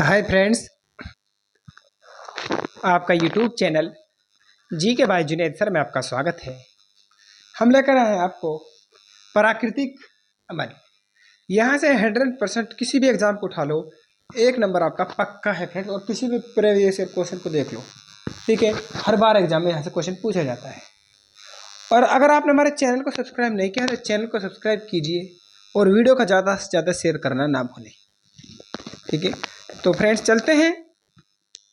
Hi friends, आपका YouTube channel जी के भाई जुनेद सर में आपका स्वागत है। हम लेकर आए हैं आपको प्राकृतिक अमल। यहाँ से 100% किसी भी एग्जाम को उठा लो, एक नंबर आपका पक्का है फ्रेंड्स। और किसी भी प्रीवियस क्वेश्चन को देख लो, ठीक है। हर बार एग्जाम में यहाँ से क्वेश्चन पूछा जाता है। और अगर आपने हमारे चैनल को सब्सक्राइब नहीं किया तो चैनल को सब्सक्राइब कीजिए और वीडियो का ज़्यादा से ज़्यादा शेयर करना ना भूलें, ठीक है। तो फ्रेंड्स चलते हैं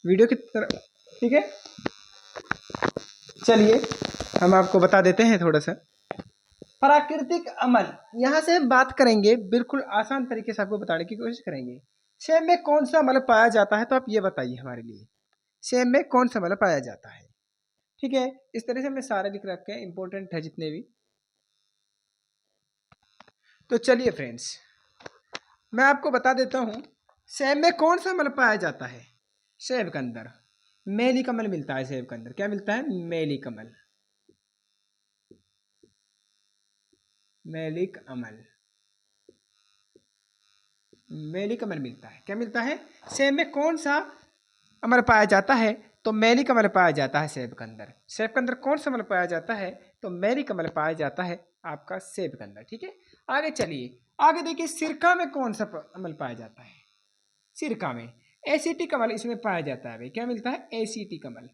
वीडियो की तरफ, ठीक है। चलिए हम आपको बता देते हैं थोड़ा सा प्राकृतिक अमल। यहाँ से हम बात करेंगे, बिल्कुल आसान तरीके से आपको बताने की कोशिश करेंगे। सेब में कौन सा अमल पाया जाता है, तो आप ये बताइए हमारे लिए, सेब में कौन सा अमल पाया जाता है, ठीक है। इस तरह से हमने सारे लिख रखे हैं, इंपॉर्टेंट है जितने भी। तो चलिए फ्रेंड्स, मैं आपको बता देता हूँ सेब में कौन सा अमल पाया जाता है। सेब के अंदर मेली कमल मिलता है। सेब के अंदर क्या मिलता है? मेली कमल, मेलिक अमल, मेलिक अमल मिलता है। क्या मिलता है? सेब में कौन सा अमल पाया जाता है? तो मेलिक अमल पाया जाता है सेब के अंदर। सेब के अंदर कौन सा अमल पाया जाता है? तो मेलिक अमल पाया जाता है आपका सेब के अंदर, ठीक है। आगे चलिए, आगे देखिए सिरका में कौन सा अमल पाया जाता है। सिरका में एसिटिक अमल इसमें पाया जाता है भाई। क्या मिलता है? एसिटिक अमल,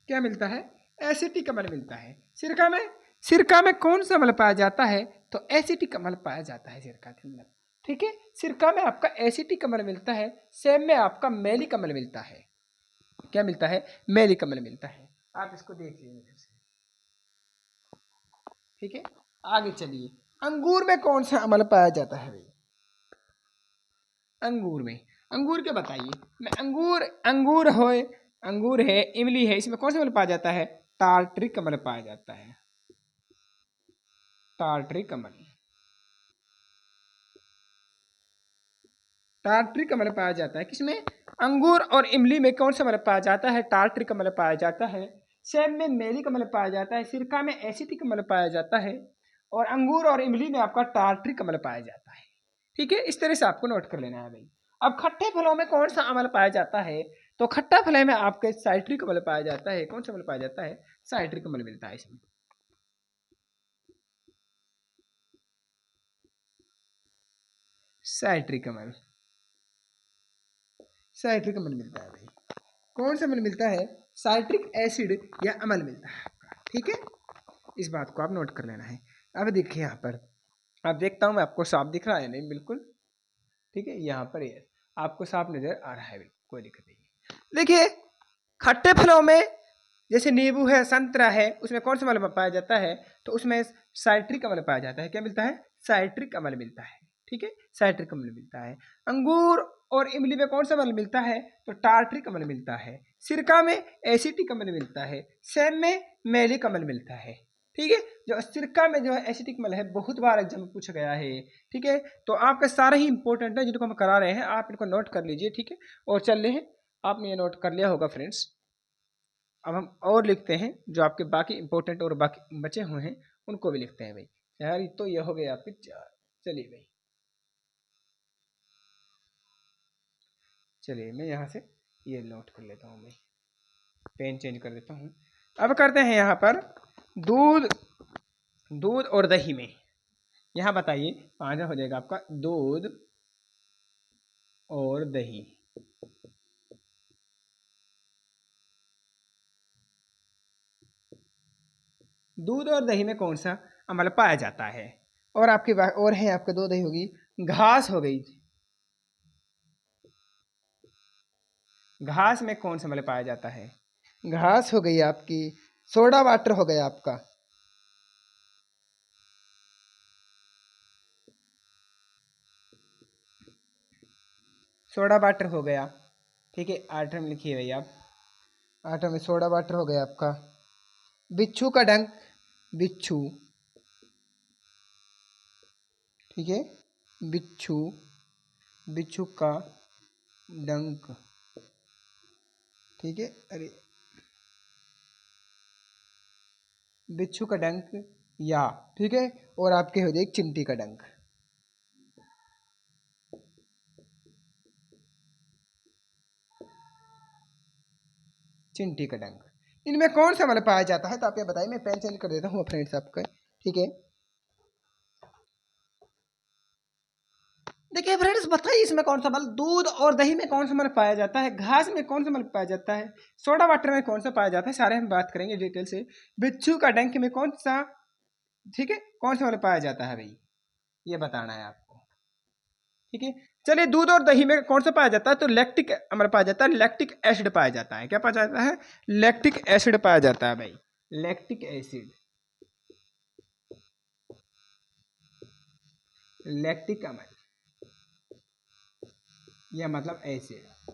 क्या मिलता है? एसिटिक अम्ल मिलता है सिरका में। सिरका में कौन सा अम्ल पाया जाता है? तो एसिटिक अम्ल पाया जाता है सिरका के अंदर, ठीक है। सिरका में आपका एसिटिक अम्ल मिलता है, सेब में आपका मेलिक अम्ल मिलता है। क्या मिलता है? मेलिक अम्ल मिलता है। आप इसको देख लीजिए फिर से, ठीक है। आगे चलिए, अंगूर में कौन सा अम्ल पाया जाता है भाई? अंगूर में, अंगूर क्या बताइए। मैं अंगूर, अंगूर हो, अंगूर है, इमली है, इसमें कौन सा अम्ल पाया जाता है? टार्ट्रिक अम्ल पाया जाता है। टार्ट्रिक अम्ल, टार्ट्रिक अम्ल पाया जाता है किसमें? अंगूर और इमली में कौन सा अम्ल पाया जाता है? टार्ट्रिक अम्ल पाया जाता है। सेब में मेलिक अम्ल पाया जाता है, सिरका में एसिटिक अम्ल पाया जाता है, और अंगूर और इमली में आपका टार्ट्रिक अम्ल पाया जाता है, ठीक है। इस तरह से आपको नोट कर लेना है भाई। अब खट्टे फलों में कौन सा अम्ल पाया जाता है? तो खट्टा फल में आपके साइट्रिक अम्ल पाया जाता है। कौन सा अम्ल पाया जाता है? साइट्रिक अम्ल मिलता है इसमें, साइट्रिक अम्ल, साइट्रिक अम्ल मिलता है भाई। कौन सा अम्ल मिलता है? साइट्रिक एसिड या अम्ल मिलता है आपका, ठीक है। इस बात को आप नोट कर लेना है। अब देखिए यहाँ पर, अब देखता हूँ मैं आपको साफ दिख रहा है नहीं, बिल्कुल ठीक है। यहाँ पर ये आपको साफ नजर आ रहा है, बिल्कुल कोई दिक्कत नहीं। देखिए खट्टे फलों में जैसे नींबू है, संतरा है, उसमें कौन सा अम्ल पाया जाता है? तो उसमें साइट्रिक अम्ल पाया जाता है। क्या मिलता है? साइट्रिक अम्ल मिलता है, ठीक है। साइट्रिक अम्ल मिलता है। अंगूर और इमली में कौन सा अम्ल मिलता है? तो टार्ट्रिक अम्ल मिलता है। सिरका में एसिटिक अम्ल मिलता है, सेब में मेलिक अम्ल मिलता है, ठीक है। जो सिरका में जो है एसिटिक अम्ल है, बहुत बार एग्जाम में पूछा गया है, ठीक है। तो आपके सारे ही इंपॉर्टेंट है जिनको हम करा रहे हैं, आप इनको नोट कर लीजिए, ठीक है। और चल रहे हैं, आपने ये नोट कर लिया होगा फ्रेंड्स। अब हम और लिखते हैं जो आपके बाकी इंपॉर्टेंट और बाकी बचे हुए हैं उनको भी लिखते हैं भाई। यार तो ये हो गए आपके चार। चलिए भाई, चलिए मैं यहाँ से ये नोट कर लेता हूँ भाई, पेन चेंज कर देता हूँ। अब करते हैं यहाँ पर दूध, दूध और दही में। यहाँ बताइए कहाँ हो जाएगा आपका? दूध और दही, दूध और दही में कौन सा अम्ल पाया जाता है? और आपकी बात और है, आपके दो दही होगी, घास हो गई, घास में कौन सा अम्ल पाया जाता है? घास हो गई आपकी, सोडा वाटर हो गया आपका, सोडा वाटर हो गया, ठीक है। आठवें में लिखिए भाई आप, आठवें में सोडा वाटर हो गया आपका। बिच्छू का डंक, बिच्छू, ठीक है। बिच्छू, बिच्छू का डंक, ठीक है। अरे बिच्छू का डंक या, ठीक है। और आपके हो जाएगी चिंटी का डंक, चिंटी का डंक। इनमें कौन सा अम्ल पाया जाता है, तो आप ये बताइए। मैं पेन चेंज कर देता हूँ फ्रेंड्स आपका, ठीक है। देखिए फ्रेंड्स, बताइए इसमें कौन सा अम्ल, दूध और दही में कौन सा अम्ल पाया जाता है, घास में कौन सा अम्ल पाया जाता है, सोडा वाटर में कौन सा पाया जाता है, सारे हम बात करेंगे डिटेल से। बिच्छू का डंक में कौन सा, ठीक है, कौन सा अम्ल पाया जाता है भाई, ये बताना है आपको, ठीक है। चलिए, दूध और दही में कौन सा पाया जाता है, तो लैक्टिक अम्ल पाया जाता है, लैक्टिक एसिड पाया जाता है। क्या पाया जाता है, लैक्टिक एसिड पाया जाता है भाई, लैक्टिक एसिड, लैक्टिक अम्ल, या मतलब एसिड,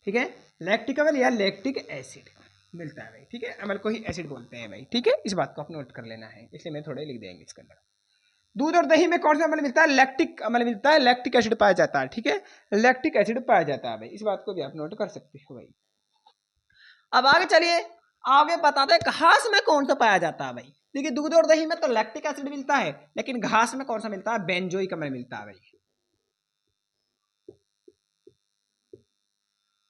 ठीक है। लैक्टिक अम्ल या लैक्टिक एसिड मिलता है भाई, ठीक है। अम्ल को ही एसिड बोलते हैं भाई, ठीक है। इस बात को आप नोट कर लेना है, इसलिए मैं थोड़े लिख देंगे इसके अंदर। दूध और दही में कौन सा अम्ल मिलता है, लैक्टिक अम्ल मिलता है, लैक्टिक एसिड पाया जाता है, ठीक है। लैक्टिक एसिड पाया जाता है भाई, इस बात को भी आप नोट कर सकते हो भाई। अब आगे चलिए, आगे बताते हैं घास में कौन सा पाया जाता है भाई। देखिए, दूध और दही में तो लैक्टिक एसिड मिलता है, लेकिन घास में कौन सा मिलता है, बेंजोइक अम्ल मिलता है भाई,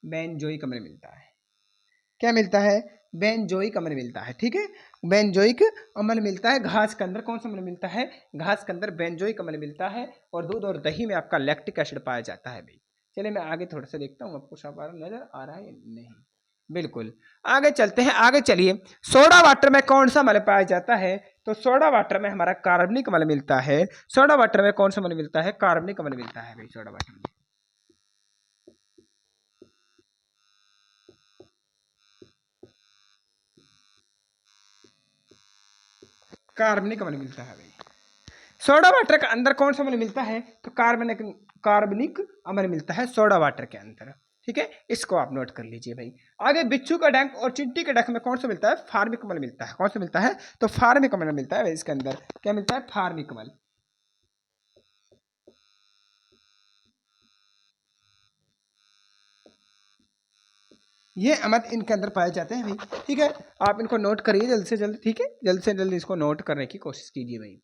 बेंजोइक अम्ल मिलता है। क्या मिलता है, बेंजोइक अम्ल मिलता है, ठीक है। बेंजोइक अम्ल मिलता है घास के अंदर, कौन सा अम्ल मिलता है, घास के अंदर बेंजोइक अम्ल मिलता है। और दूध और दही में आपका लैक्टिक एसिड पाया जाता है भाई। चलिए मैं आगे थोड़ा सा देखता हूँ, आपको सब नजर आ रहा है या नहीं, बिल्कुल। आगे चलते हैं, आगे चलिए। सोडा वाटर में कौन सा अम्ल पाया जाता है, तो सोडा वाटर में हमारा कार्बनिक अम्ल मिलता है। सोडा वाटर में कौन सा अम्ल मिलता है, कार्बनिक अम्ल मिलता है भाई, सोडा वाटर में कार्बनिक अम्ल मिलता है भाई। सोडा वाटर के अंदर कौन सा अम्ल मिलता है, तो कार्बनिक, कार्बनिक अम्ल मिलता है सोडा वाटर के अंदर, ठीक है। इसको आप नोट कर लीजिए भाई। आगे बिच्छू का डंक और चिंटी के डंक में कौन सा मिलता है, फार्मिक अम्ल मिलता है। कौन सा मिलता है, तो फार्मिक अम्ल मिलता है भाई, इसके अंदर क्या मिलता है, फार्मिक अम्ल। ये अमल इनके अंदर पाए जाते हैं भाई, ठीक है। आप इनको नोट करिए जल्द से जल्द, ठीक है। जल्द से जल्द इसको नोट करने की कोशिश कीजिए भाई।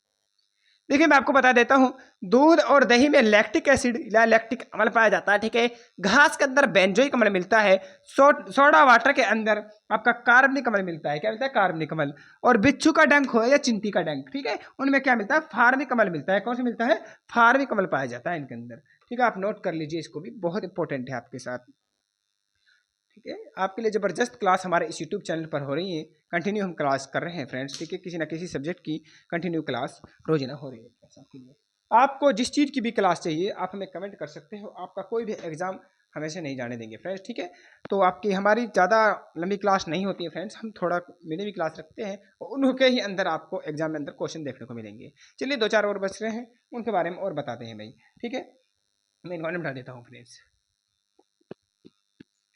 देखिए मैं आपको बता देता हूं, दूध और दही में लैक्टिक एसिड या लैक्टिक अम्ल पाया जाता है, ठीक है। घास के अंदर बेंजोइक अम्ल मिलता है। सोडा वाटर के अंदर आपका कार्बनिक अम्ल मिलता है। क्या मिलता है, कार्बनिक अम्ल। और बिच्छू का डंक हो या चिंटी का डंक, ठीक है, उनमें क्या मिलता है, फार्मिक अम्ल मिलता है। कौन सा मिलता है, फार्मिक अम्ल पाया जाता है इनके अंदर, ठीक है। आप नोट कर लीजिए, इसको भी बहुत इंपॉर्टेंट है आपके साथ, ठीक है। आपके लिए ज़बरदस्त क्लास हमारे इस यूट्यूब चैनल पर हो रही है। कंटिन्यू हम क्लास कर रहे हैं फ्रेंड्स, ठीक है। किसी ना किसी सब्जेक्ट की कंटिन्यू क्लास रोजाना हो रही है फ्रेंड्स आपके लिए। आपको जिस चीज़ की भी क्लास चाहिए आप हमें कमेंट कर सकते हो। आपका कोई भी एग्ज़ाम हमेशा नहीं जाने देंगे फ्रेंड्स, ठीक है। तो आपकी हमारी ज़्यादा लंबी क्लास नहीं होती है फ्रेंड्स, हम थोड़ा मिनी भी क्लास रखते हैं और उनके ही अंदर आपको एग्जाम में अंदर क्वेश्चन देखने को मिलेंगे। चलिए 2-4 और बच रहे हैं, उनके बारे में और बताते हैं भाई, ठीक है। मैं इनको बता देता हूँ फ्रेंड्स,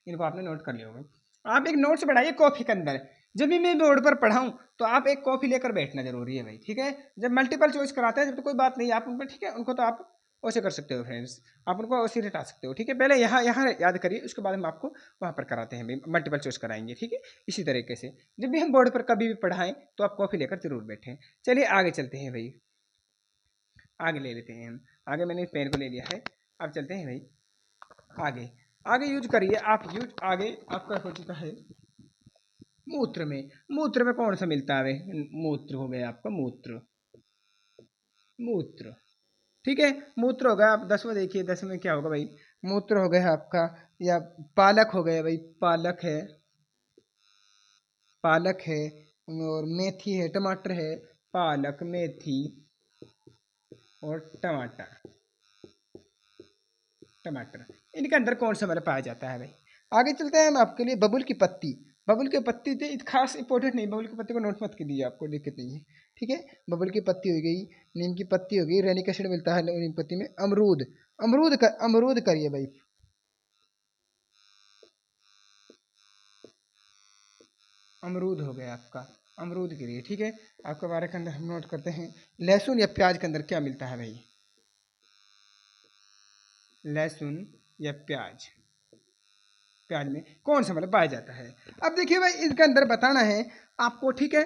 इनको आपने नोट कर लिया होगा। आप एक नोट्स बनाइए कॉफी के अंदर। जब भी मैं बोर्ड पर पढ़ाऊँ तो आप एक कॉफी लेकर बैठना जरूरी है भाई, ठीक है। जब मल्टीपल चॉइस कराते हैं जब तो कोई बात नहीं, आप उन पर, ठीक है, उनको तो आप वैसे कर सकते हो फ्रेंड्स, आप उनको वैसे हटा सकते हो, ठीक है। पहले यहाँ यहाँ याद करिए, उसके बाद हम आपको वहाँ पर कराते हैं भाई, मल्टीपल चॉइस कराएंगे, ठीक है। इसी तरीके से जब भी हम बोर्ड पर कभी भी पढ़ाएं तो आप कॉफी लेकर जरूर बैठें। चलिए आगे चलते हैं भाई, आगे ले लेते हैं हम। आगे मैंने पेन को ले लिया है, अब चलते हैं भाई आगे। आगे यूज करिए आप, यूज आगे आपका हो चुका है मूत्र में। मूत्र में कौन सा मिलता है, मूत्र हो गया आपका, मूत्र, मूत्र, ठीक है। मूत्र हो गया, आप 10 में देखिए, 10 में क्या होगा भाई, मूत्र हो गया आपका, या पालक हो गया भाई, पालक है, पालक है। और मेथी है, टमाटर है, पालक, मेथी और टमाटर, टमाटर, इनके अंदर कौन सा मतलब पाया जाता है भाई। आगे चलते हैं हम आपके लिए बबुल की पत्ती। बबुल की पत्ती तो खास इंपॉर्टेंट नहीं, बबुल की पत्ती को नोट मत कीजिए, आपको दिक्कत नहीं है, ठीक है। बबुल की पत्ती हो गई, नीम की पत्ती हो गई, रेनिक एसिड मिलता है नीम की पत्ती में। अमरूद, अमरूद करिए भाई, अमरूद हो गया आपका, अमरूद करिए, ठीक है। आपके बारे के अंदर हम नोट करते हैं लहसुन या प्याज के अंदर क्या मिलता है भाई, लहसुन या प्याज, प्याज में कौन सा मतलब पाया जाता है। अब देखिए भाई, इसके अंदर बताना है आपको, ठीक है।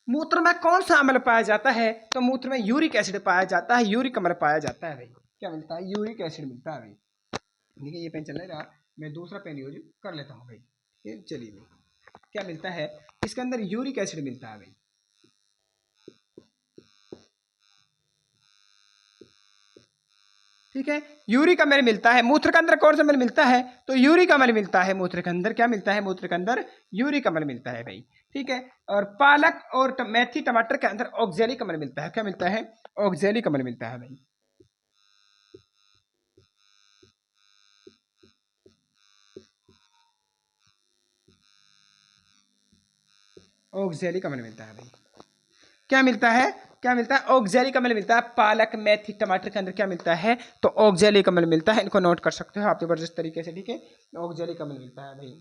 मूत्र में कौन सा अम्ल पाया जाता है? तो मूत्र में यूरिक एसिड पाया जाता है, यूरिक अम्ल पाया जाता है भाई। क्या मिलता है? यूरिक एसिड मिलता है भाई। देखिए ये पेन चल रहा है, मैं दूसरा पेन यूज कर लेता हूँ भाई। ये चलिए भाई, क्या मिलता है इसके अंदर? यूरिक एसिड मिलता है भाई। ठीक है, यूरिक अम्ल मिलता है। मूत्र के अंदर कौन सा अम्ल मिलता है? तो यूरिक अम्ल मिलता है मूत्र के अंदर। क्या मिलता है? मूत्र के अंदर यूरिक अम्ल मिलता है भाई। ठीक है, और पालक और मेथी टमाटर के अंदर ऑक्जेलिक अम्ल मिलता है। क्या मिलता है? ऑक्जेलिक अम्ल मिलता है भाई। ऑक्जेलिक अम्ल मिलता है भाई। क्या मिलता है? क्या मिलता है? ऑक्जेलिक अम्ल मिलता है। पालक मेथी टमाटर के अंदर क्या मिलता है? तो ऑक्जेलिक अम्ल मिलता है। इनको नोट कर सकते हो आप जबरदस्त तरीके से। ठीक है, ऑक्जेलिक अम्ल मिलता है भाई।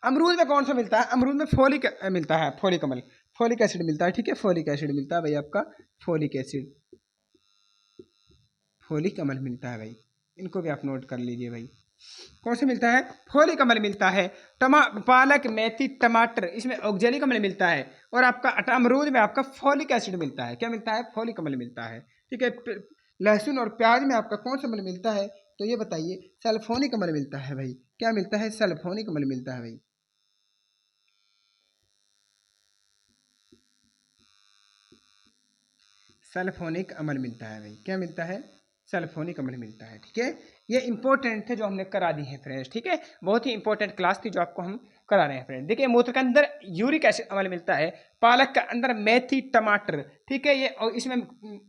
अमरूद में कौन सा मिलता है? अमरूद में फोलिक मिलता है, फोलिक अम्ल, फोलिक एसिड मिलता है। ठीक है, फोलिक एसिड मिलता है भाई आपका, फोलिक एसिड, फोलिक अम्ल मिलता है भाई। इनको भी आप नोट कर लीजिए भाई। कौन से मिलता है? फोलिक अम्ल मिलता है। पालक मेथी टमाटर इसमें ऑक्जेलिक अम्ल मिलता है, और आपका अमरूद में आपका फोलिक एसिड मिलता है। क्या मिलता है? फोलिक अम्ल मिलता है। ठीक है, लहसुन और प्याज में आपका कौन सा अम्ल मिलता है? तो ये बताइए, सल्फोनिक अम्ल मिलता है भाई। क्या मिलता है? सल्फोनिक अम्ल मिलता है भाई। सल्फोनिक अम्ल मिलता है भाई। क्या मिलता है? सल्फोनिक अम्ल मिलता है। ठीक है, ये इंपॉर्टेंट थे जो हमने करा दी है फ्रेंड्स। ठीक है, बहुत ही इंपॉर्टेंट क्लास थी जो आपको हम करा रहे हैं फ्रेंड। देखिए मूत्र के अंदर यूरिक एसिड अम्ल मिलता है, पालक के अंदर मेथी टमाटर। ठीक है, ये और इसमें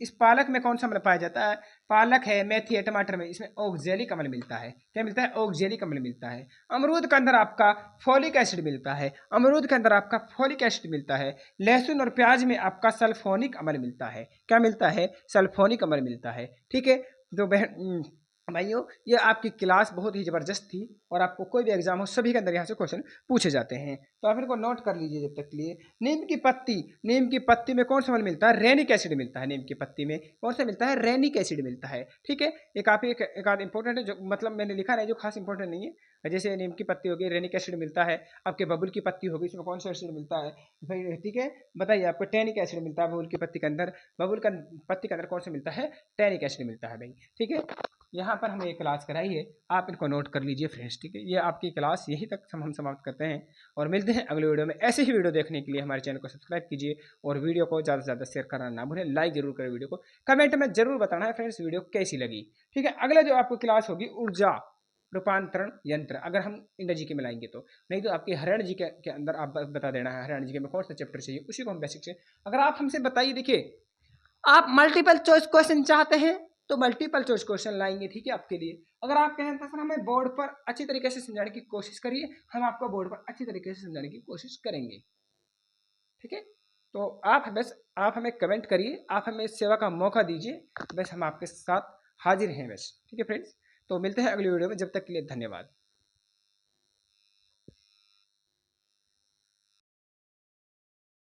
इस पालक में कौन सा अम्ल पाया जाता है? पालक है, मेथी है, टमाटर में इसमें ऑक्जेलिक अम्ल मिलता है। क्या मिलता है? ऑक्जेलिक अम्ल मिलता है। अमरूद के अंदर आपका फोलिक एसिड मिलता है, अमरूद के अंदर आपका फोलिक एसिड मिलता है। लहसुन और प्याज में आपका सल्फोनिक अम्ल मिलता है। क्या मिलता है? सल्फोनिक अम्ल मिलता है। ठीक है, तो बहन भाइयों, ये आपकी क्लास बहुत ही ज़बरदस्त थी, और आपको कोई भी एग्जाम हो सभी के अंदर यहाँ से क्वेश्चन पूछे जाते हैं। तो आप इनको नोट कर लीजिए जब तक के लिए। नीम की पत्ती, नीम की पत्ती में कौन सा अम्ल मिलता है? रेनिक एसिड मिलता है। नीम की पत्ती में कौन सा मिलता है? रेनिक एसिड मिलता है। ठीक है, ये काफ़ी एक आध इंपॉर्टेंट है, जो मतलब मैंने लिखा है जो खास इंपॉर्टेंट नहीं है। जैसे नीम की पत्ती होगी, रेनिक एसिड मिलता है। आपके बबुल की पत्ती होगी, इसमें कौन सा एसिड मिलता है भाई? ठीक है, बताइए आपको टैनिक एसिड मिलता है बबुल की पत्ती के अंदर। बबुल का पत्ती के अंदर कौन सा मिलता है? टैनिक एसिड मिलता है भाई। ठीक है, यहाँ पर हमें ये क्लास कराई है, आप इनको नोट कर लीजिए फ्रेंड्स। ठीक है, ये आपकी क्लास यहीं तक हम समाप्त करते हैं, और मिलते हैं अगले वीडियो में। ऐसे ही वीडियो देखने के लिए हमारे चैनल को सब्सक्राइब कीजिए, और वीडियो को ज़्यादा से ज़्यादा शेयर करना ना भूलें। लाइक जरूर करें वीडियो को, कमेंट में जरूर बताना है फ्रेंड्स वीडियो कैसी लगी। ठीक है, अगला जो आपको क्लास होगी ऊर्जा रूपांतरण यंत्र, अगर हम इंडिया जी के में लाएंगे तो, नहीं तो आपके हरियाणा जी के अंदर आप बता देना है हरियाणा जी के में कौन सा चैप्टर चाहिए, उसी को हम बेसिक से। अगर आप हमसे बताइए, देखिए आप मल्टीपल चॉइस क्वेश्चन चाहते हैं तो मल्टीपल चॉइस क्वेश्चन लाएंगे। ठीक है, आपके लिए। अगर आप कहें तो सर हमें बोर्ड पर अच्छी तरीके से समझाने की कोशिश करिए, हम आपको बोर्ड पर अच्छी तरीके से समझाने की कोशिश करेंगे। ठीक है, तो आप बस आप हमें कमेंट करिए, आप हमें इस सेवा का मौका दीजिए, बस हम आपके साथ हाजिर हैं बस। ठीक है फ्रेंड्स, तो मिलते हैं अगली वीडियो में, जब तक के लिए धन्यवाद।